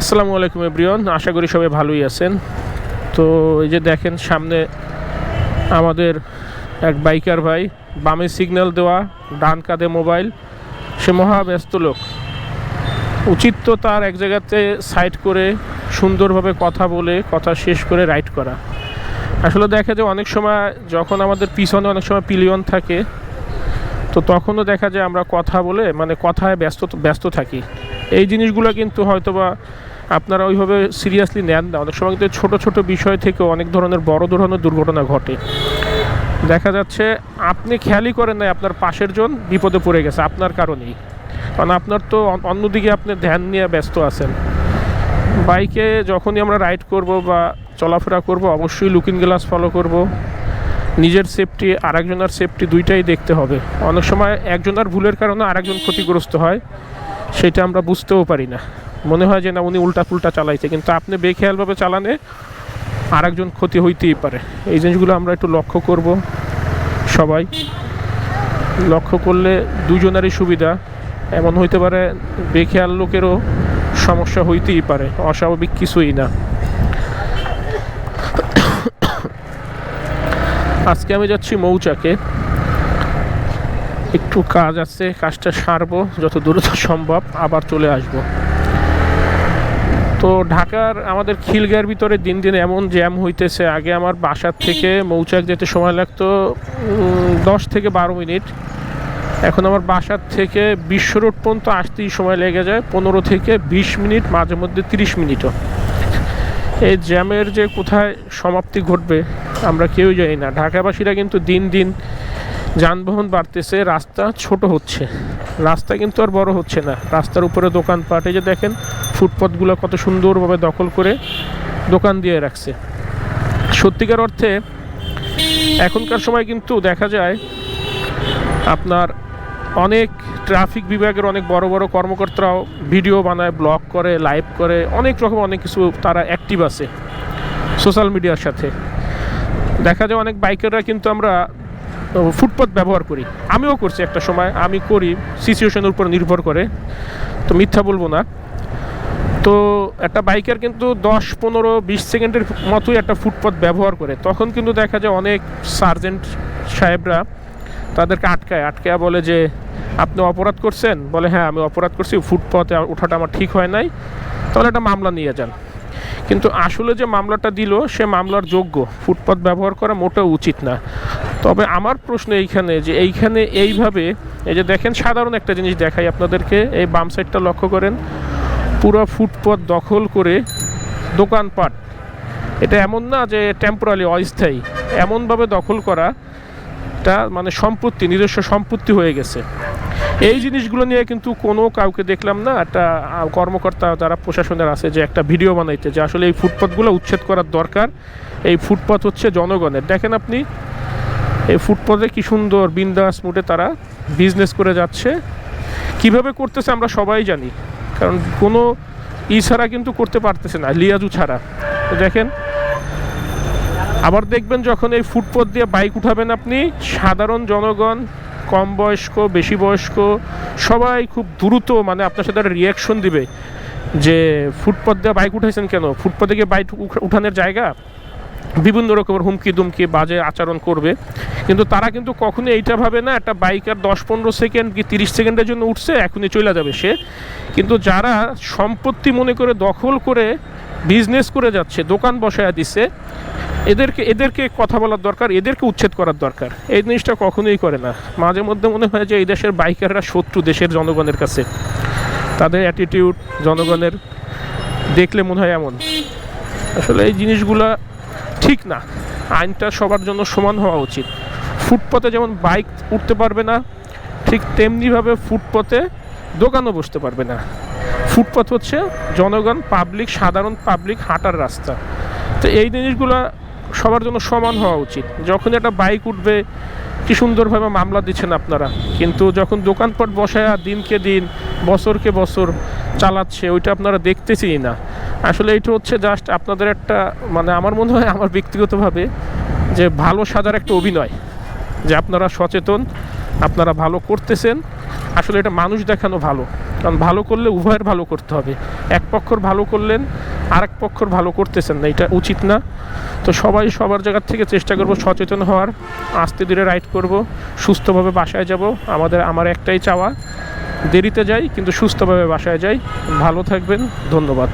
আসসালামু আলাইকুম এভরিওয়ান, আশা করি সবাই ভালোই আছেন। তো এই যে দেখেন সামনে আমাদের এক বাইকার ভাই, বামে সিগন্যাল দেওয়া, ডান কাঁধে মোবাইল। সে মহা ব্যস্ত লোক। উচিত তো তার এক জায়গাতে সাইড করে সুন্দরভাবে কথা বলে কথা শেষ করে রাইড করা। আসলে দেখা যায় অনেক সময় যখন আমাদের পিছনে অনেক সময় পিলিয়ন থাকে, তো তখনও দেখা যায় আমরা কথা বলে কথায় ব্যস্ত থাকি। এই জিনিসগুলো কিন্তু হয়তোবা আপনারা ওইভাবে সিরিয়াসলি নেন না। অনেক সময় কিন্তু ছোটো ছোটো বিষয় থেকেও অনেক ধরনের বড় ধরনের দুর্ঘটনা ঘটে। দেখা যাচ্ছে আপনি খেয়ালই করেন না আপনার পাশের জন বিপদে পড়ে গেছে আপনার কারণেই, কারণ আপনার তো অন্যদিকে আপনি ধ্যান নিয়ে ব্যস্ত আছেন। বাইকে যখনই আমরা রাইড করব বা চলাফেরা করব, অবশ্যই লুকিং গ্লাস ফলো করব। নিজের সেফটি আরেকজনের সেফটি দুইটাই দেখতে হবে। অনেক সময় একজনের ভুলের কারণে আরেকজন ক্ষতিগ্রস্ত হয়, সেটা আমরা বুঝতেও পারি না। মনে হয় যে না, উনি উল্টা পুল্টা চালাইছে, কিন্তু আপনি বেখেয়ালভাবে চালানে আরেকজন ক্ষতি হইতেই পারে। এই জিনিসগুলো আমরা একটু লক্ষ্য করব। সবাই লক্ষ্য করলে দুজনেরই সুবিধা। এমন হইতে পারে বেখেয়াল লোকেরও সমস্যা হইতেই পারে, অস্বাভাবিক কিছুই না। আজকে আমি যাচ্ছি মৌচাকে, একটু কাজ আছে, কাজটা সারবো যত দ্রুত সম্ভব, আবার চলে আসব। তো ঢাকার আমাদের খিলগাঁয়ের ভিতরে দিন দিন এমন জ্যাম হইতেছে। আগে আমার বাসার থেকে মৌচাক যেতে সময় লাগতো 10 থেকে 12 মিনিট। এখন আমার বাসার থেকে বিশ্ব রোড পর্যন্ত আসতেই সময় লেগে যায় 15 থেকে 20 মিনিট, মাঝে মধ্যে 30 মিনিটও। এই জ্যামের যে কোথায় সমাপ্তি ঘটবে আমরা কেউই জানি না। ঢাকাবাসীরা কিন্তু দিন দিন যানবাহন বাড়তেছে, রাস্তা ছোট হচ্ছে, রাস্তা কিন্তু আর বড় হচ্ছে না। রাস্তার উপরে দোকানপাট, এই যে দেখেন ফুটপাথগুলো কত সুন্দরভাবে দখল করে দোকান দিয়ে রাখছে। সত্যিকার অর্থে এখনকার সময় কিন্তু দেখা যায় আপনার অনেক ট্রাফিক বিভাগের অনেক বড় বড় কর্মকর্তারাও ভিডিও বানায়, ব্লগ করে, লাইভ করে, অনেক রকম অনেক কিছু তারা অ্যাক্টিভ আছে সোশ্যাল মিডিয়ার সাথে। দেখা যায় অনেক বাইকাররা কিন্তু আমরা ফুটপাথ ব্যবহার করি, আমিও করছি একটা সময়, আমি করি, সিচুয়েশনের উপর নির্ভর করে, তো মিথ্যা বলবো না। তো একটা বাইকার কিন্তু 10-15-20 সেকেন্ডের মতোই একটা ফুটপাথ ব্যবহার করে, তখন কিন্তু দেখা যায় অনেক সার্জেন্ট সাহেবরা তাদেরকে আটকায় বলে যে আপনি অপরাধ করছেন, বলে হ্যাঁ আমি অপরাধ করছি, ফুটপাথে ওঠাটা আমার ঠিক হয় নাই, তাহলে একটা মামলা নিয়ে যান। কিন্তু আসলে যে মামলাটা দিল সে মামলার যোগ্য, ফুটপাথ ব্যবহার করা মোটেও উচিত না। তবে আমার প্রশ্ন এইখানে যে এইখানে এইভাবে, এই যে দেখেন সাধারণ একটা জিনিস দেখাই আপনাদেরকে, এই বাম সাইডটা লক্ষ্য করেন, পুরো ফুটপাথ দখল করে দোকানপাট, এটা এমন না যে টেম্পোরারি অস্থায়ী, এমনভাবে দখল করা এটা সম্পত্তি, নিজস্ব সম্পত্তি হয়ে গেছে। এই জিনিসগুলো নিয়ে কিন্তু কোনো কাউকে দেখলাম না একটা কর্মকর্তা যারা প্রশাসনের আছে যে একটা ভিডিও বানাইতে, যে আসলে এই ফুটপাথগুলো উচ্ছেদ করার দরকার। এই ফুটপাথ হচ্ছে জনগণের। দেখেন আপনি এই ফুটপাথে কি সুন্দর বিন্দাস মুডে তারা বিজনেস করে যাচ্ছে। কিভাবে করতেছে আমরা সবাই জানি, কারণ কোনো ছাড়া কিন্তু করতে পারতেছে না, লিয়াজু ছাড়া। দেখেন আবার দেখবেন যখন এই ফুটপাথ দিয়ে বাইক উঠাবেন আপনি, সাধারণ জনগণ, কম বয়স্ক, বেশি বয়স্ক, সবাই খুব দ্রুত আপনার সাথে একটা রিয়াকশন দিবে যে ফুটপাথ দিয়ে বাইক উঠাইছেন কেন, ফুটপাথে গিয়ে বাইক উঠানোর জায়গা, বিভিন্ন রকমের হুমকি দুমকি বাজে আচরণ করবে। কিন্তু তারা কিন্তু কখনোই এইটা ভাবে না একটা বাইকার 10-15 সেকেন্ড কি 30 সেকেন্ডের জন্য উঠছে, এখনই চলে যাবে সে। কিন্তু যারা সম্পত্তি মনে করে দখল করে বিজনেস করে যাচ্ছে, দোকান বসায় দিছে, এদেরকে কথা বলার দরকার, এদেরকে উচ্ছেদ করার দরকার। এই জিনিসটা কখনোই করে না। মাঝে মধ্যে মনে হয় যে এই দেশের বাইকাররা শত্রু দেশের জনগণের কাছে, তাদের অ্যাটিটিউড জনগণের দেখলে মনে হয় এমন। আসলে এই জিনিসগুলা ঠিক না। আইনটা সবার জন্য সমান হওয়া উচিত। ফুটপাতে যেমন বাইক উঠতে পারবে না, ঠিক তেমনিভাবে ফুটপাতে দোকানও বসতে পারবে না। ফুটপাথ হচ্ছে জনগণ, পাবলিক, সাধারণ পাবলিক হাঁটার রাস্তা। তো এই জিনিসগুলো সবার জন্য সমান হওয়া উচিত। যখন একটা বাইক উঠবে কি সুন্দরভাবে মামলা দিচ্ছেন আপনারা, কিন্তু যখন দোকানপাট বসায় দিনকে দিন বছরকে বছর চালাচ্ছে, ওইটা আপনারা দেখতেছেই না। আসলে এটা হচ্ছে জাস্ট আপনাদের একটা আমার মনে হয়, আমার ব্যক্তিগতভাবে, যে ভালো সাজার একটা অভিনয়, যে আপনারা সচেতন, আপনারা ভালো করতেছেন। আসলে এটা মানুষ দেখানো ভালো, কারণ ভালো করলে উভয়ের ভালো করতে হবে। এক পক্ষর ভালো করলেন, আরেক পক্ষর ভালো করতেছেন না, এটা উচিত না। তো সবাই সবার জায়গার থেকে চেষ্টা করব সচেতন হওয়ার, আস্তে ধীরে রাইড করব, সুস্থভাবে বাসায় যাব। আমার একটাই চাওয়া, দেরিতে যাই কিন্তু সুস্থভাবে বাসায় যাই। ভালো থাকবেন, ধন্যবাদ।